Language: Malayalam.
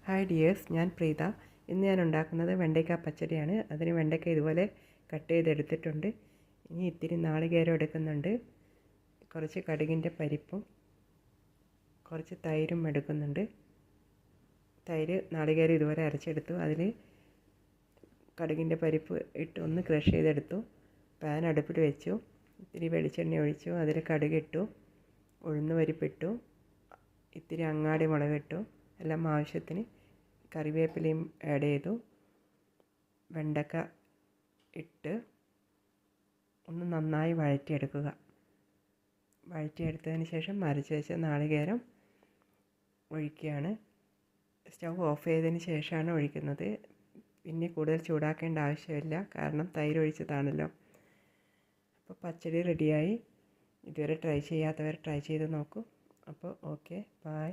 ഹായ് ഡിയേഴ്സ്, ഞാൻ പ്രീത. ഇന്ന് ഞാൻ ഉണ്ടാക്കുന്നത് വെണ്ടയ്ക്ക പച്ചടിയാണ്. അതിന് വെണ്ടയ്ക്ക ഇതുപോലെ കട്ട് ചെയ്തെടുത്തിട്ടുണ്ട്. ഇനി ഇത്തിരി നാളികേരം എടുക്കുന്നുണ്ട്, കുറച്ച് കടുകിൻ്റെ പരിപ്പും കുറച്ച് തൈരും എടുക്കുന്നുണ്ട്. തൈര് നാളികേരം ഇതുപോലെ അരച്ചെടുത്തു. അതിൽ കടുകിൻ്റെ പരിപ്പ് ഇട്ട് ഒന്ന് ക്രഷ് ചെയ്തെടുത്തു. പാൻ അടുപ്പിൽ വെച്ചു. ഇത്തിരി വെളിച്ചെണ്ണ ഒഴിച്ചു. അതിൽ കടുകിട്ടു, ഉഴുന്ന് പരിപ്പിട്ടു, ഇത്തിരി അങ്ങാടി മുളകിട്ടു. എല്ലാം ആവശ്യത്തിന് കറിവേപ്പിലയും ആഡ് ചെയ്തു. വെണ്ടക്ക ഇട്ട് ഒന്ന് നന്നായി വഴറ്റിയെടുക്കുക. വഴറ്റിയെടുത്തതിന് ശേഷം അരച്ച് വെച്ച നാളികേരം ഒഴിക്കുകയാണ്. സ്റ്റൗ ഓഫ് ചെയ്തതിന് ശേഷമാണ് ഒഴിക്കുന്നത്. പിന്നെ കൂടുതൽ ചൂടാക്കേണ്ട ആവശ്യമില്ല, കാരണം തൈര് ഒഴിച്ചതാണല്ലോ. അപ്പോൾ പച്ചടി റെഡിയായി. ഇതുവരെ ട്രൈ ചെയ്യാത്തവർ ട്രൈ ചെയ്ത് നോക്കൂ. അപ്പോൾ ഓക്കെ, ബൈ.